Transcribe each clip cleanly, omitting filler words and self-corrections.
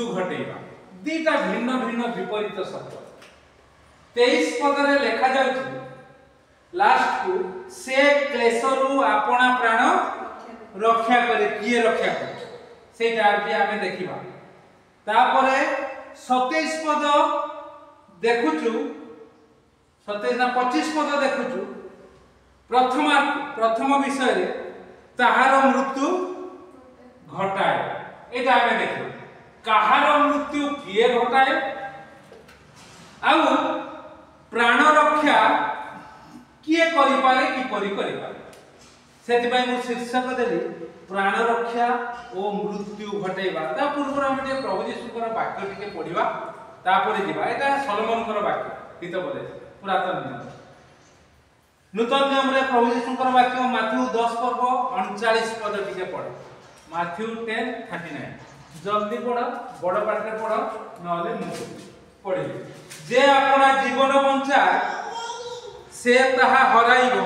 मृत्यु घटेगा दीटा भिन्न भिन्न विपरीत शब्द 23 पदरे लेखा जाउछि लास्ट को से क्लेशरु आपणा प्राण रक्षा करे किए रक्षा करे सेटा आगे आमे देखिबा तापरे 27 पद देखुछु 27 ना 25 पद देखुछु प्रथम विषय रे ताहार मृत्यु घटाए एटा आमे देखिबा काहार मृत्यु किए घटाए आउ प्राण रक्षा किए करि पारे कि परि करि पारे सेति पय मु शीर्षक देली प्राण रक्षा ओ मृत्यु घटेबा ता पूर्व हम जे प्रभु यीशुकर वाक्य टिके पढिबा तापरे जिबा एटा सलोमनकर वाक्य हित बोले पुरातन नियम नूतन नियम रे प्रभु यीशुकर वाक्य माथ्यू 10 पर्व 39 पद टिके पढ माथ्यू 10:39 जल्दी पढ बड़ पाठरे पढ नले मु पढिबे जे अपना जीवन बंचा से ताहा हराइबो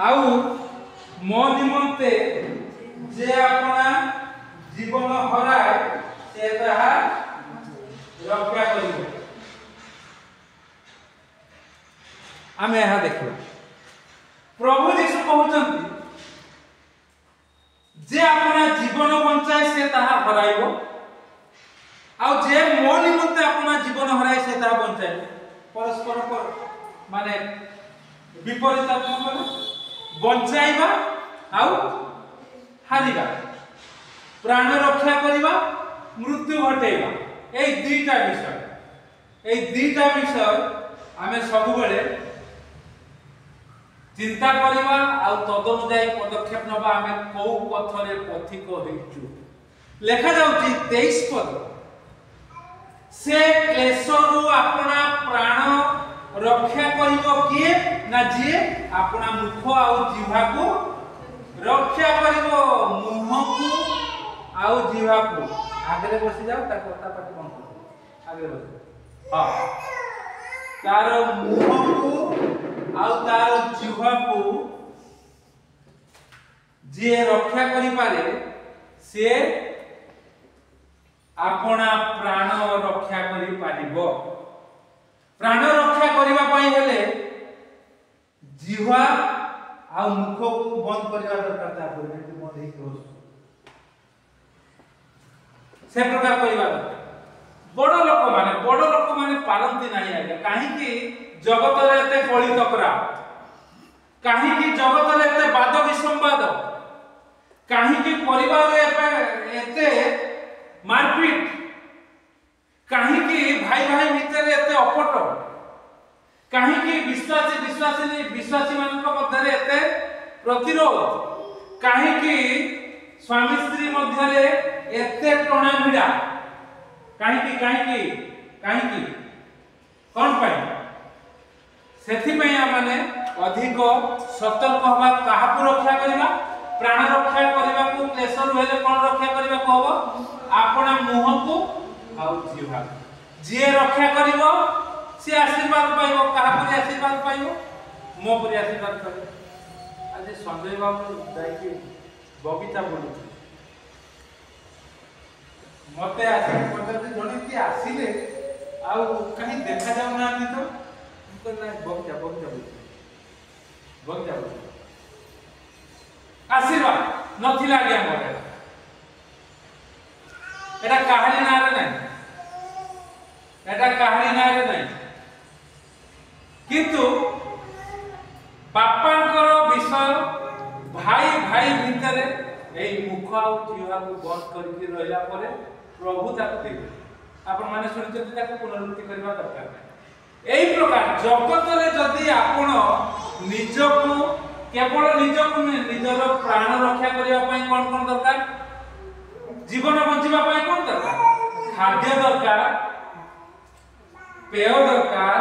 आउ मो निमंते जे अपना जीवन हराए से ताहा रक्षा करिबो आमे यहा देखो प्रभु यीशु कहउचंती जे अपना जीवन बंचाए से ताहा हराइबो आउ जे मो निमंते अपना जीवन हराए से ताहा बंचाए परस्पर पर माने विपरीत बंचाइबा आउ हारिबा प्राण रक्षा करिबा मृत्यु घटेबा ए दुईटा विषय आमे सब बेले चिंता करिबा आउ तदनुसार पदक्षेप नबा आमे को पथरे पथिक होइचु लेखा जाउची 23 पद से क्लेशरु अपना प्राण रक्षा करिबो किए ना जे अपना मुख आउ जिह्वा को रक्षा करिबो मुह को आउ जिह्वा को आगे बसी जाओ ता कथा पाटी बंद कर आगे बस हां तार मुह को आउ तार जिह्वा को जे रक्षा करि पारे से अपना प्राण रक्षा करि पारिबो प्राण रक्षा करिबा पई हेले जिह्वा आ मुख को बंद करिबा दरकार ता बोलते बंद हे क्लोज से प्रकार करिबा बड़ लोक माने पारंती नाही आगे काहे कि जगत रे एते कली तकरा काहे कि जगत रे एते वाद विसंवाद काहे कि परिवार रे एते मारपीट काहे कि भाई भाई भीतर एते अपट काहे कि विश्वासी मानक मध्य रे एते प्रतिरोध काहे कि स्वामी स्त्री मध्य रे एते टणा भिड़ा काहे कि कोन पाई सेथि पई माने अधिक सतर्क होबा काहाकु रक्षा करिबा प्राण रक्षा करिबा को क्लेशर हेले कोन रक्षा करिबा को हबो आपना मुह को आउ जिह्वा जे रक्षा करिवो से आशीर्वाद पाइबो काहापुरी आशीर्वाद पाइबो मो पुरी आशीर्वाद पाइबो आज संजय बाबू जाई बगीचा बोलु मते आसी पद्धति जणी कि आसीले आउ कहीं देखा जाउ ना तो उनको ना बगीचा आशीर्वाद नथिला गया मोरे एटा कहानी ना रे नहीं किंतु बापांकर विषय भाई भाई भीतर एई मुख आ जिह्वा को बंद करके रहला परे प्रभु ताकू देबे आपण माने सुनिचते ताकू पुनरुक्ति करबा दरकार एई प्रकार जगत रे जदी आपण निजको केवल निजको निजर प्राण रक्षा करिया पई कोन दरकार जीवन बंचिबा पई कोन दरकार खाद्य दरकार पेय दरकार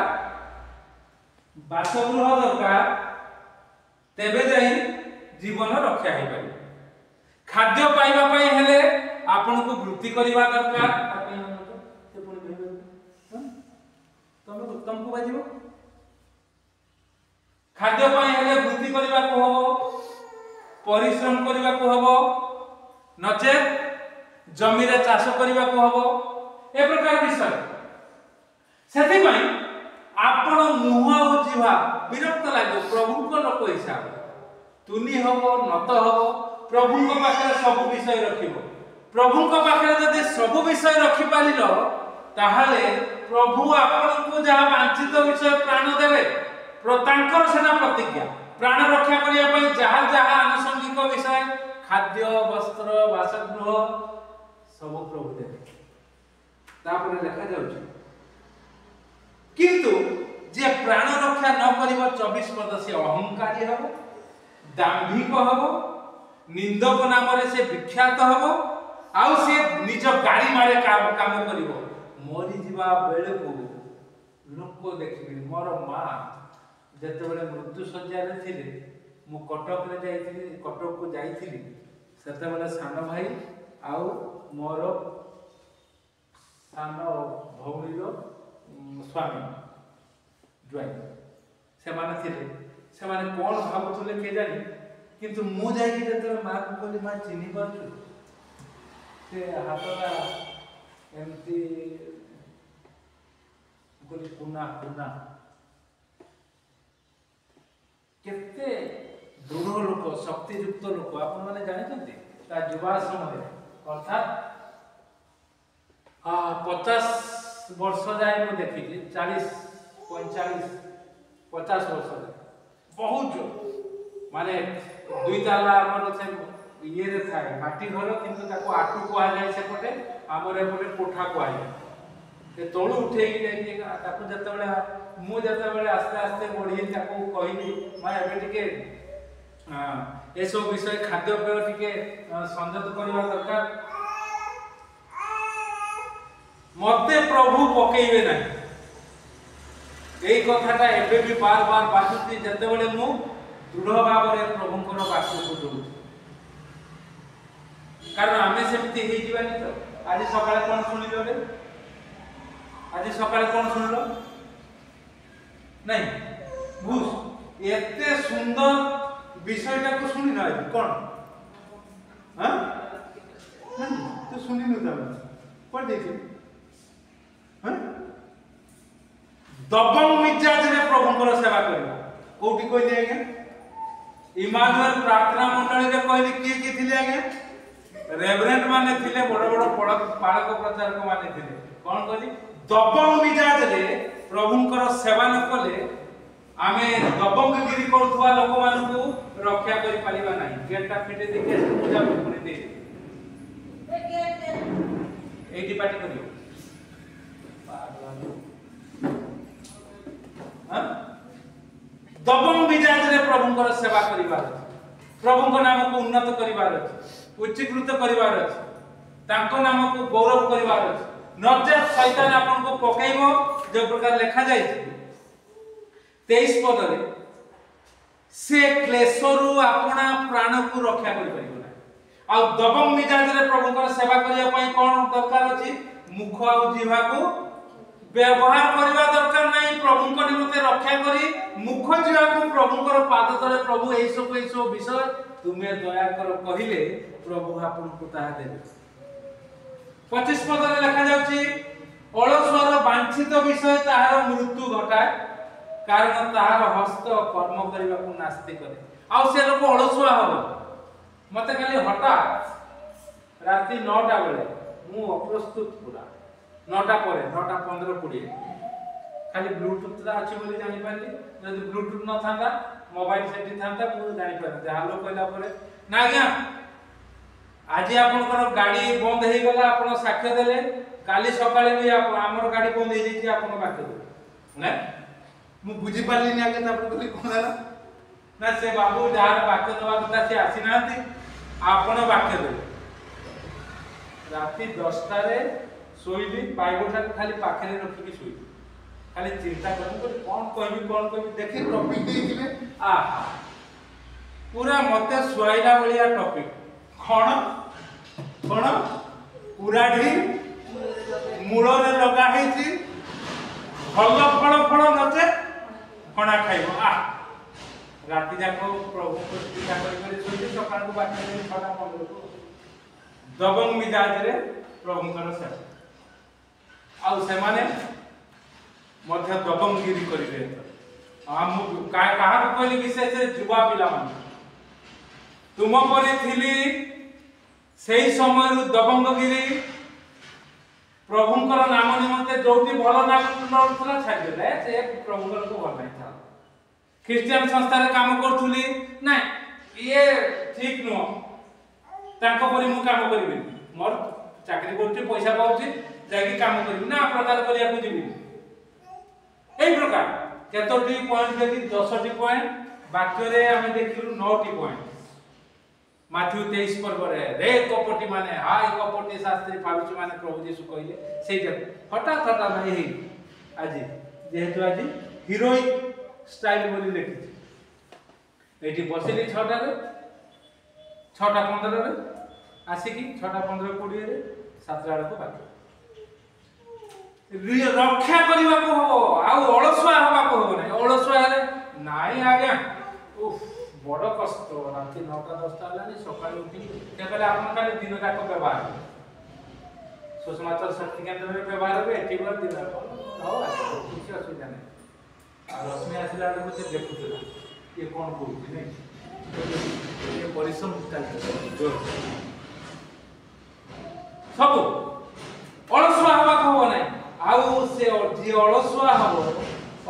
बासगृह दरकार तेबे जाई जीवन रक्षा हे पारे खाद्य पाइबा पई हेले आपन को वृत्ति करबा दरकार से पुणी कहबे तुमको बाजिबो खाद्य पई हेले वृत्ति करबा को हबो परिश्रम करबा को हबो नचे जमी रे चाष करने को हबो ए प्रकार विषय सेति पई आपण मुह और जीवा विरक्त लागे प्रभु को लोक हिसाब तुनी हबो नत हबो प्रभु को पाखे सब विषय रखिबो प्रभु को पाखे जदि सब विषय रखि पालिलो ताहाले प्रभु आपण को जहा वांछित विषय प्राण देबे तांकर सेना प्रतिज्ञा प्राण रक्षा करिया पई जहा जहा आनुषंगिक विषय खाद्य वस्त्र बासगृह सब प्रभु देबे तापर लिखा जाउछि किंतु जे प्राण रक्षा न करिवो 24 पद से अहंकारी हबो दाम्भिक हबो निंदक नाम रे से विख्यात हबो आउ से निज गाड़ी मारे काम करिवो मरी जीवा बेले को लोक देखिबे मोर मां जते बेले मृत्यु सज्जा रे थिले मु कटक रे जाईथिली कटक को जाईथिली सेते बेले सान भाई आउ मोर सान भौणीरो स्वामी ज्वाई से माने थिले से माने कोन भाबुथले के जानी किंतु मु जाई कि जते मां को कहली मां चिन्ही पाछु से हातला एमती गोली पुना पुना केते दृढ़ लोक शक्तियुक्त लोक आपण माने जानिछन्ति ता युवा समय अर्थात 50 वर्ष जाए मु देखि 40 45 50 वर्ष बहुत जो माने दुई ताला हमर से ये रे थाए माटी घर किंतु ताको आटू को आ जाय से पटे हमर एपटे कोठा को आ जाय ते तोळू उठे कि जाय ताको जते बेला मु जते बेला आस्ते आस्ते बढ़ी ताको कहिली मां एबे टिके ए सब विषय खाद्य पेय टिके संयत करबा दरकार मते प्रभु पकेइबे नाही एई कथाटा एबे भी बार बार बाजुती जते बेले मु दृढ़ भाव रे प्रभुंकर वाक्य को दउ कारण आमे सेमती हे जीवानी तो आज सकाळे कोन सुनिलो रे आज सकाळे कोन सुनिलो नहीं बुझ एते सुंदर विषयटा को सुनि ना कोन हां तो सुनि न जाबे कोन देखि हां दबंग मिजाज रे प्रभुंकर सेवा करबा कोठी कोइ दे आगे इमानुएल प्रार्थना मंडली रे कहली की थिले आगे रेवरेंट माने थिले बड़ बड़ पालक प्रचारक माने थिले कोन कहली दबंग मिजाज रे प्रभुंकर सेवा न कले आमे दबंग गिरी करथुवा लोक मानकु रक्षा करि पालिबा नाही गेटटा फिटे देखि पूजा पुनी दे एटी पार्टी करियो हां दबंग मिजाज रे प्रभुंकर सेवा करिबार प्रभुंक नाम को उन्नत करिबार उच्चीकृत करिबार तांको नाम को गौरव करिबार नजर शैतान आपन को पकाइबो जो प्रकार लिखा जाय 23 पद रे से क्लेशरु आपना प्राण को रक्षा करि परिबो ना आ दबंग मिजाज रे प्रभुंकर सेवा करिया पई कोन दरकार अछि मुख आ जीवा को व्यवहार करबा दरकार नाही प्रभुंक निमते रक्षा करी मुख जीवा को प्रभुंकर पाद तले प्रभु एई सब विषय तुमे दया कर कहिले प्रभु आपन को ताहा देबे 25 पद रे लिखा जाउची अलसुआर वांछित विषय ताहार मृत्यु घटाए कारण ताहार हस्त कर्म करबा को नास्ति करे आ से लोक अलसुआ हो मते खाली हठात राती 9टा बेले मु अप्रस्तुत पूरा 9टा परे 9टा 15 20 खाली ब्लूटूथ रा अछि बोली जानि पाली जदि ब्लूटूथ न थांदा मोबाइल सेठी थांदा मु जानि पारते हालो कहला परे ना आज्ञा आज आपनकर गाड़ी बंद हे गला आपन साक्ष्य देले काली सकाळे भी हमर गाड़ी बंद हे जेती आपन बाक्य दे ना मु बुझी पाली नि आगे तापर कहली कोन हला ना से बाबू जार बाक्य दवा कथा से आसी नांती आपन बाक्य दे राती 10टा रे सोइली पाइबोटा खाली पाखरे रखि के सोइली खाली चिंता करू कोन कहबी देखि टॉपिक देइथिले आहा पूरा मते सुआइला बलिया टॉपिक कोन पुराढी मूल रे लगा हेची फल फल फल नचे फणा खाइबो आ राती जाको प्रभु को पूजा करि करि सोइली सकाळ को बाकी छडा पंद्रह दबंग मिजाज रे प्रभुंकर सेवा आउ से माने मध्य दबंगगिरी करिले हम कहा कहली विशेष युवा पिला मान तुम परे थिली सेही समय दबंगगिरी प्रभुंकर नाम निमंते जोटी भल नाम छाड़ी दे से प्रभुंकर को भल नहीं था ख्रिस्टियन संस्था रे काम करथुली ना ये ठीक नो ताको परि मु काम करबी मोर चाकरी करछि पैसा पाउछि जाकी काम करबी ना प्रकार करिया को जीवी एई प्रकार केतोटी पॉइंट देखि 10 टी पॉइंट वाक्य रे हमें देखिलु 9 टी पॉइंट माथ्यू 23 पर्व रे रे कपटी माने हाय कपटी शास्त्री फालुची माने प्रभु यीशु कहिले सेटा हठात हठात नहीं हे आज जेहेतु आज हीरोइक स्टाइल बोली लिखि एठी बसिली 6टा रे 6टा 15 रे आसिकी 6टा 15 20 रे 7टा को बाकी रक्षा करबा को हो आ अलसुआ हबा को हो नै अलसुआ हेले नाई आज्ञा उफ बड़ कष्ट राति 9टा 10टा लानी सकाळ उठी के कहले आपन खाली दिन जाक व्यवहार सुसमाचार शक्ति केंद्र में व्यवहार बे एठी बर दिन हो कुछ असुविधा नै रश्मि आसिला आडे से देखुतला ये कोन कहूची नै ये परिश्रम चलते जोर सब अलसुआ हबा को हो नै आउ से जे अलसुआ हबो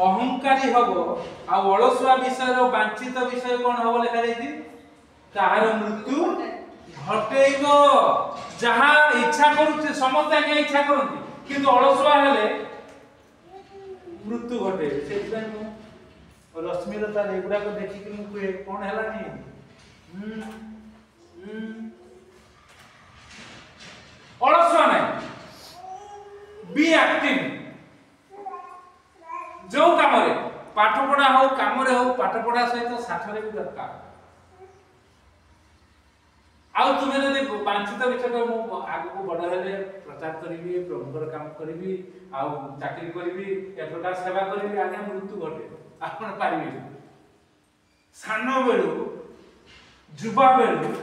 अहंकारी हबो आ अलसुआ विषय रो वांछित विषय कोन हबो लेखा जाईती तार मृत्यु घटेइबो जहा इच्छा करूचे समस्त के इच्छा करंती किंतु अलसुआ हेले मृत्यु घटे से मैं रश्मि रो तार एगुडा को देखि कि मु कोन हैला नि अलसुआ नै बी एक्टिव जो काम रे पाठ पढ़ा हो काम रे हो पाठ पढ़ा सहित साथरे भी दरकार आउ तुमे जदि वांछित विषय मु आगु को बड़ हेले प्रचार करिवि प्रभुकर काम करिवि आउ चाकरी करिवि ए प्रकार सेवा करिवि आगे मृत्यु घटे आपण पारिबि सानो बेलु जुबा बेलु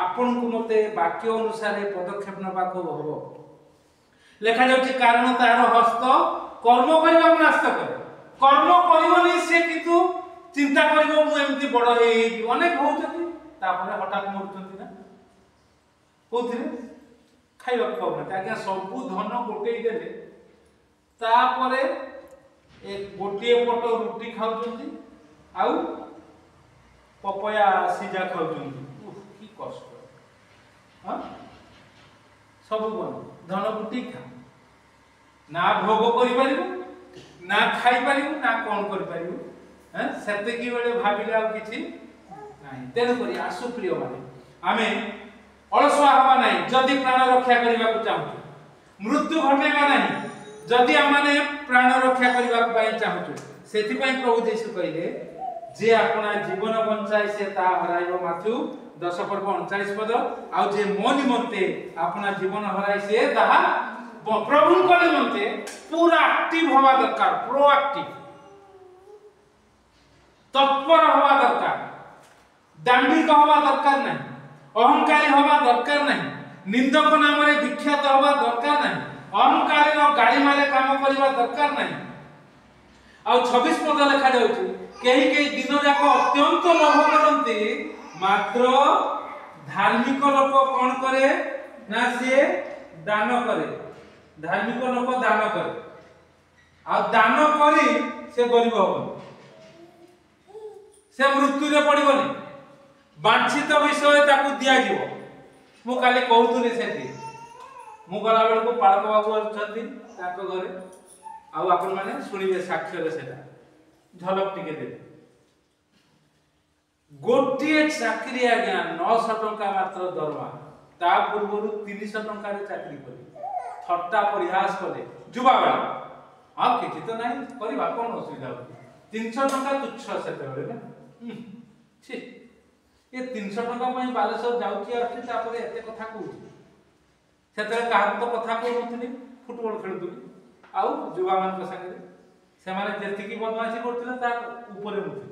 आपण को मते वाक्य अनुसार पदक्षेप नबा को हबो लेखा जाउची कारण तार हस्त कर्म करबा नास्त करे कर्म करबनी से किंतु चिंता करबो मु एमती बड़ हे अनेक होउछथि तापरे हठात मरछथि ना कोथिरे खाइबा खाउना ताके सब धन गोटेई देले तापरे एक गोटिए पट रोटी खाउछथि आउ पपया सिजा खाउछथि की कष्ट हां सब धन गोटी खा ना भोग करि परिबो ना खाई परिबो ना कोन करि परिबो हैं सेते की बेले भाबिला किछि नाही तेन करी आसु प्रिय माने आमे अलसुआ हवा नाही जदि प्राण रक्षा करबा को चाहू मृत्यु घटेबा नाही जदि हमने प्राण रक्षा करबा पई चाहू सेति पई प्रभु यीशु कहिले जे अपना जीवन बंचाई से ता हराइबो माथ्यू 10 पर्व 39 पद आ जे मो निमंते अपना जीवन हराई से ताहा प्रभु को निमंते पूरा एक्टिव होवा दरकार प्रोएक्टिव तत्पर होवा दरकार दांभिक होवा दरकार नहीं अहंकारी होवा दरकार नहीं निंदक नाम रे विख्यात होवा दरकार नहीं अहंकारी रो गाड़ी मारे काम करबा दरकार नहीं आ 26 पद लिखा जाउची केही केही दिन जाक अत्यंत लोभ करंती मात्र धार्मिक लोक कोन करे ना से दान करे धार्मिक लोक दान करे आ दान करी से गरीब होबो से मृत्यु रे पड़िबोनी वांछित विषय ताकू दिया जीवो मु काले कहउतुनी सेठी मु गला बेल को पाळक बाबू अछंती ताको घरे आ आपण माने सुनिबे साक्ष्य रे सेटा झलक टिके दे गोटिए चाकरी आज्ञा 900 टंका मात्र दरमा ता पूर्वरु 300 टंका रे चाकरी करी थट्टा परिहास करे जुबा बेला हां किछि तो नाही करबा कोन असुविधा होती 300 टंका तुच्छ सेते बेले ना छी ये 300 टंका पई बालेश्वर जाउची आछि तापरे एते कथा कहूची सेते काहा तो कथा कहउथली फुटबॉल खेलुथली आउ जुबा मान के संगे से माने जेति की बदमाशी करथिले ता ऊपरे मुथि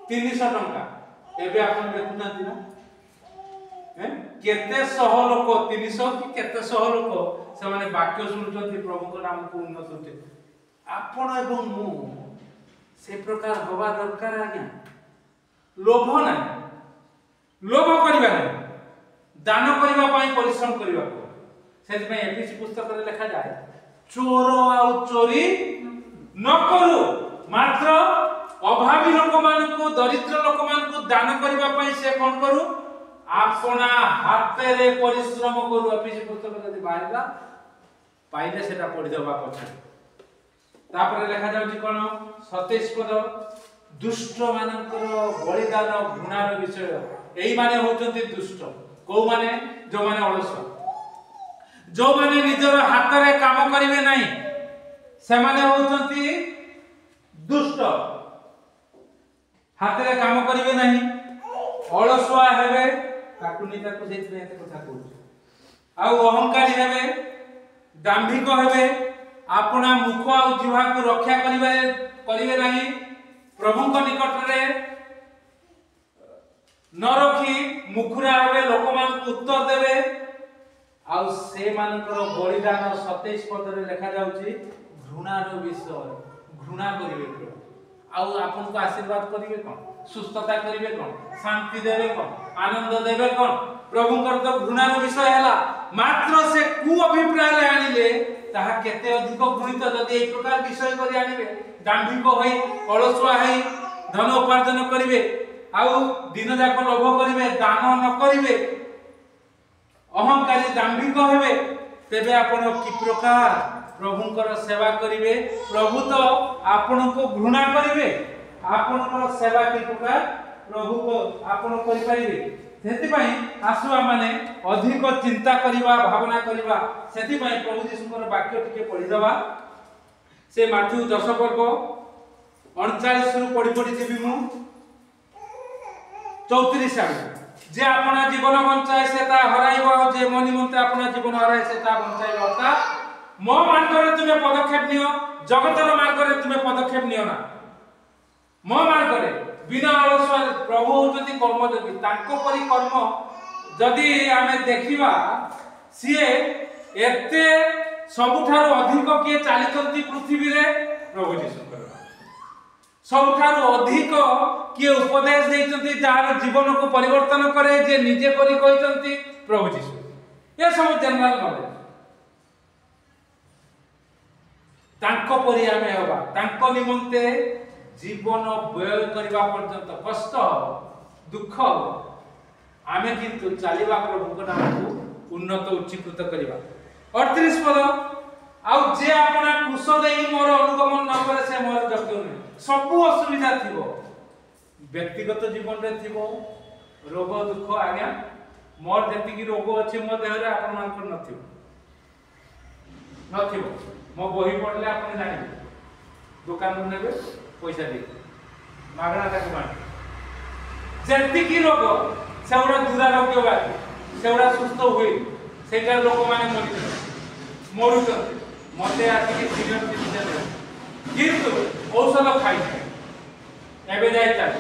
300 टंका एबे आपण देखुनांती ना हैं केते सह लोक 300 कि केते सह लोक से माने वाक्य सुनुचंती प्रभु को नाम को उन्नत होते आपण एवं मु से प्रकार होबा दरकार आज्ञा लोभ ना लोभ करबा ना दान करबा पई परिश्रम करबा सेति पई एफएसी पुस्तक रे लिखा जाय चोर आ चोरी न करू मात्र अभावी लोक मान को दरिद्र लोक मान को दान करबा पई से कोन करू आपना हाथ रे परिश्रम करू एफएसी पुस्तक जदी बाहरला पाइले सेटा पढि दबा पछा तापर लिखा जाउची कोन 27 पद दुष्ट मानकर बलिदान घृणार विषय एई माने होचंती दुष्ट को माने जो माने अलस जो माने निजर हाथ रे काम करिवे नाही से माने होचंती दुष्ट हाथ रे काम करिवे नाही अलसुआ हेबे काकुनी ताकू जेति एते कथा कहू आ अहंकारी हेबे दांभिक हेबे आपना मुख आ जिह्वा को रक्षा करिवे नाही प्रभु को निकट रे न रखी मुखुरा हेबे लोक मान उत्तर देबे आ से मानकर बलिदान 27 पद रे लिखा जाउची घृणार विषय घृणा करिवे आ आपन को आशीर्वाद करिवे कोन सुस्थता करिवे कोन शांति देबे कोन आनंद देबे कोन प्रभु कर तो घृणार विषय हैला मात्र से कु अभिप्राय रे आनिले ताहा केते अधिक घृणित जदि ए प्रकार विषय करि आनिबे दांभिक होई अलसुआ होई धन उपार्जन करिवे आउ दिन जाक लोभ करिवे दान न करिवे अहंकारी दांभिक हेबे तेबे आपण कि प्रकार प्रभुंकर सेवा करिवे प्रभु तो आपण को घृणा करिवे आपनकर सेवा कि प्रकार प्रभु को आपण करि परिवे सेति पई आसुआ माने अधिक चिंता करिवा भावना करिवा सेति पई प्रभु यीशुकर वाक्य टिके पढि दबा से माथ्यू 10 पर्व 39 रु पढि जेबी मु 34 आउ जे आपना जीवन बंचाए से ता हराइबो जे मो निमंते आपना जीवन हराए से ता बंचाइबो अर्थात मो मार्ग रे तुमे पदक्षेप नियो जगतर मार्ग रे तुमे पदक्षेप नियो ना मो मार्ग रे बिना अलसुआ प्रभु होचती कर्मयोगी तांको परि कर्म जदि आमे देखिबा सिए एते सबुठारो अधिक किए चालिचंती पृथ्वी रे प्रभु यीशु सबुठारो अधिक किए उपदेश देइचंती जार जीवन को परिवर्तन करे जे निजे करी कहिचंती प्रभु यीशु ये सब जनरल नॉलेज तांको परि आमे होबा तांको निमंते जीवन व्यय करबा पर्यंत कष्ट दुख आमे किंतु चालिबा प्रभु को नाम को उन्नत उच्चीकृत करबा 38 पद आउ जे आपना कुश देई मोर अनुगमन न करे से मोर योग्य नै सब असुविधा थिबो व्यक्तिगत जीवन रे थिबो रोग दुख आज्ञा मोर जेति की रोग अछि मो देह रे आपन मान को नथिबो मो बही पढले आपन जानि दुकान में नेबे पैसा दे मागणा ताकि बांट जेति की रोग सेउडा दुरारोग्य बाकी सेउडा सुस्थ हुए सेटा लोक माने मरु मते आसी सीनियर सिटीजन किंतु औषध खाई एबे जाय चल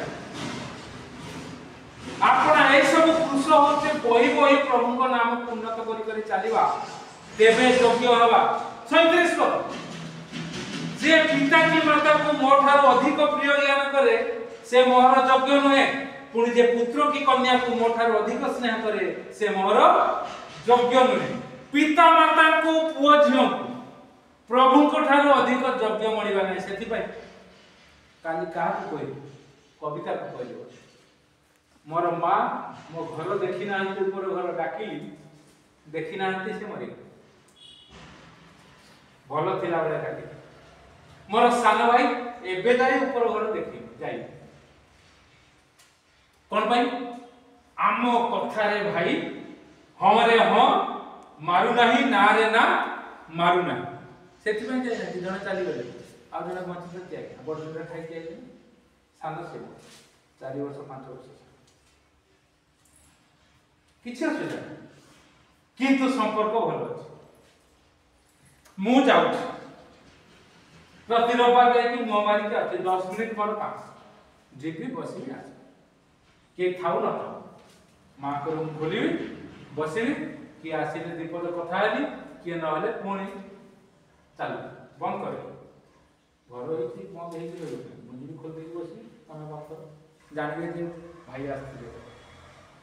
आपना ए सब कृष होते बही बही प्रभु को नाम को उन्नत करी चलीबा तेबे योग्य हवा 37 पद जे पिता की माता को मोठारो अधिक प्रिय ज्ञान करे से मोहर योग्य नहे पुनि जे पुत्र की कन्या को मोठारो अधिक स्नेह करे से मोहर योग्य नहे पिता माता को पुओ झियो प्रभु को ठारो अधिक योग्य मणिबा नै सेति पई काली का कोइ कविता को कहलियो मोर मां मो घर देखि ना ऊपर घर डाकी देखि ना से मरि भलो थिला बडा डाकी मोर सान भाई एबे जाई ऊपर घर देखि जाई कोन भाई आमो कथा रे भाई हम रे हम मारू नाही ना रे ना मारू ना सेति में जाई ना जण चाली गले आ जण मत सत्य आ बड़ जण खाइ के आइले सान से 4 वर्ष 5 वर्ष किछ असुविधा किंतु संपर्क भल अछि मु जाउ प्रति रविवार जाई कि मारी के आछे 10 मिनिट मोर काम जेबी बसी आछे के थाउ न थाउ मां को रूम खोली बसबी किए आसिले दीपद कथा हेली किए नहले पुणी चल बंद कर घर होती बंद हो मुझे खोल देगी बस तुम बंद कर जानवे जे भाई आसते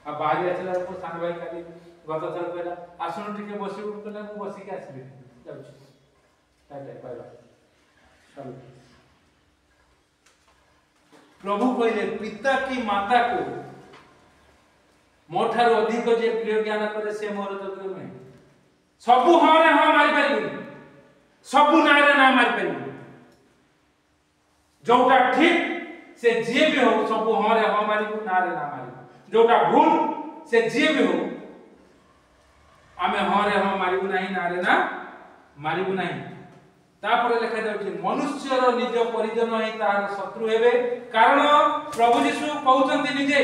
आ बाहरी आसला को सान भाई काली गत थर कहला आसुन टिके बसी कहला मु बसी के आसबी जाउछी ताई कहला चल प्रभु कहले पिता की माता को मोठार अधिक जे प्रिय ज्ञान करे से मोर जगत में सबु हारे हा मारि परिबो सबु नारे ना मारि परिबो जोटा ठीक से जे भी हो सबु हारे हा मारिबो नारे ना मारिबो जोटा भूल से जे भी हो आमे हारे हा मारिबो नाही नारे ना मारिबो नाही तापर लिखा जाउछि मनुष्यर निज परिजन ही तार शत्रु हेबे कारण प्रभु यीशु कहउछन्ति निजे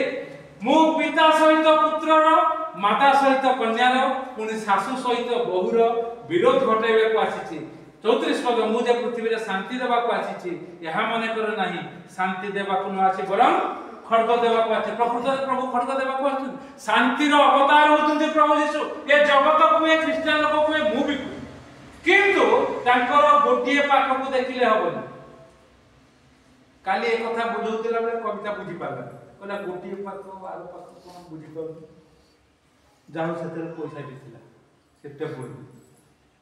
मु पिता सहित पुत्रर माता सहित कन्यार पुनि सासु सहित बहुर विरोध घटाइबा को आसीछि 34 पद मु जे पृथ्वी रे शांति देबा को आसीछि यहा मने कर नाही शांति देबा को न आसी बरं खड्ग देबा को आछि प्रकृत प्रभु खड्ग देबा को आछि शांति रो अवतार होतुंते प्रभु यीशु ए जगत को ए क्रिश्चियन लोक को मु भी किंतु तांकर गोटिए पाख को देखिले हबनी काली एक कथा बुझौतिला बेले कविता बुझी पाला कहला गोटिए पाख आरो पाख कोन बुझी पाउ जाउ सेते पैसा दिथिला सेते बोल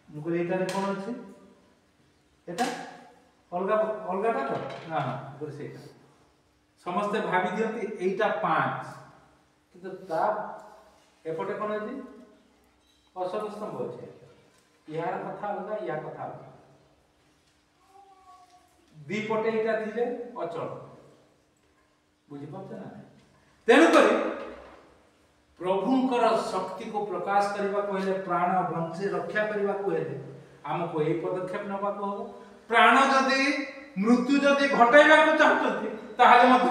मु कहले एटा रे कोन अछि एटा अलगा अलगाटा तो हां हां बोल सेटा समस्त भाबी दियंती एटा 5 किंतु ता एपटे कोन अछि अशोक स्तंभ अछि यार कथा अलगा या कथा अलगा दी पटे एटा थिले अचल बुझि पछे ना तेनु करी प्रभुंकर शक्ति को प्रकाश करबा कहले प्राण वंश रक्षा करबा कहले हमको एई पदक्षेप नबा को प्राण जदी मृत्यु जदी घटाइबा को चाहतथि ताहाले मत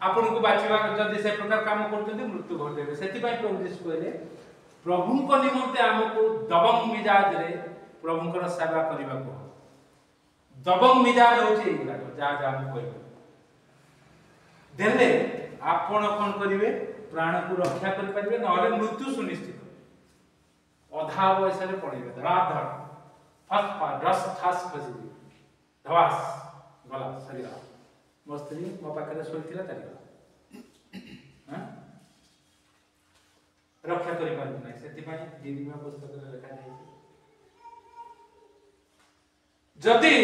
आपन को बाचिबा जदी से प्रकार काम करतथि मृत्यु घटेबे सेति पई प्रभु यीशु कहले प्रभु को निमंते हमको दबंग मिजाज रे प्रभुंकर सेवा करबा को दबंग मिजाज होची एला जा जा हम कहबो देले आपण कोन करिवे प्राण को रक्षा कर परिबे नहले मृत्यु सुनिश्चित अधा वयस रे पड़िबे धड़ाधड़ फस पा रस ठास खसिबे धवास गला शरीर मस्त्री मो पाखरे सोइथिला चली हां रक्षा करि पारि नै सेति पई जीवमा पुस्तक रे लिखा जाय जदि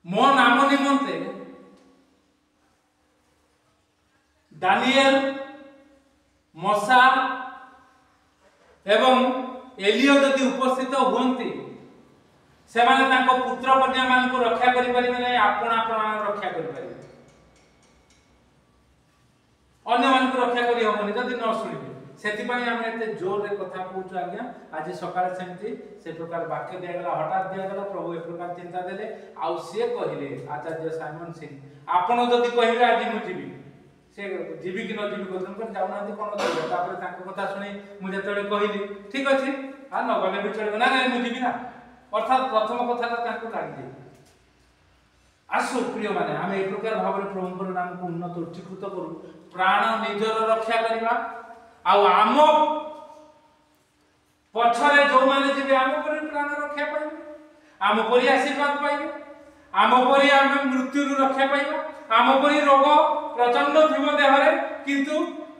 मो नाम निमंते दानिएल मसा एवं एलियो जदि उपस्थित हुंती से माने तांको पुत्र कन्या मान को रक्षा करि परिबे नै आपण आपण रक्षा करि परिबे अन्य मान को रक्षा करि होबनी जदि न सुनिबे सेति पई हम एते जोर रे कथा कहूछु आज्ञा आज सकाळ सेमती से प्रकार वाक्य दिया गेला हठात दिया गेला प्रभु ए प्रकार चिंता देले आउ से कहिले आचार्य साइमन सिंह आपण जदि कहिबे आज मु जीवी से जीवी कि न जीवी कोन पर जाउ ना कोन कहबे तापर ताको कथा सुनी मु जेतले कहिली ठीक अछि आ न गले भी चलबे ना मु जीवी ना अर्थात प्रथम कथा ताको लागि दे आसु प्रिय माने हम ए प्रकार भाव रे प्रभुकर नाम को उन्नत उच्चीकृत करू प्राण निजर रक्षा करबा आउ आम पछरे जो माने जे आम पर प्राण रक्षा पाइबे आम परि आशीर्वाद पाइबे आम परि आम मृत्यु रु रक्षा पाइबा आम परि रोग प्रचंड थिबो देहरे किंतु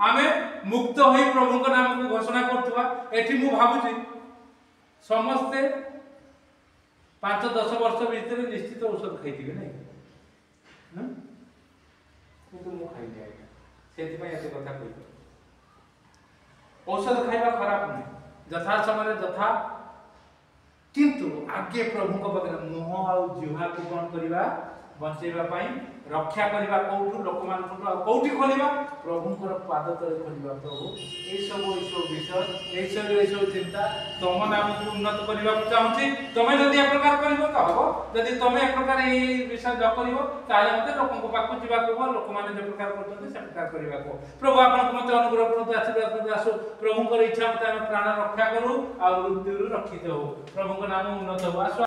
आमे मुक्त होई प्रभु को नाम को घोषणा करथुवा एठी मु भाबुची समस्ते 5-10 वर्ष भीतर निश्चित औषध खाइथिबे नै किंतु मु खाइ जाय सेति पय एते कथा कहि औषध खाइबा खराब नहीं यथा समय यथा किंतु आगे प्रभु को बगैर मुह आ जिह्वा को कोन करबा बंचेबा पई रक्षा करबा कोठु लोक मान को कोठी खोलिबा प्रभु को पाद तले खोलिबा प्रभु ए सब विषय ए सब चिंता तुम नाम को उन्नत करबा चाहूची तमे जदी ए प्रकार करबो त हबो जदी तमे ए प्रकार ए विषय ज करबो ताले मते लोक को पाकु जिबा को लोक मान जे प्रकार करते से प्रकार करबा को प्रभु आपन को मते अनुग्रह करते आशीर्वाद करते आसु प्रभु को इच्छा मते हम प्राण रक्षा करू आ मृत्यु रक्षित हो प्रभु को नाम उन्नत हो आसु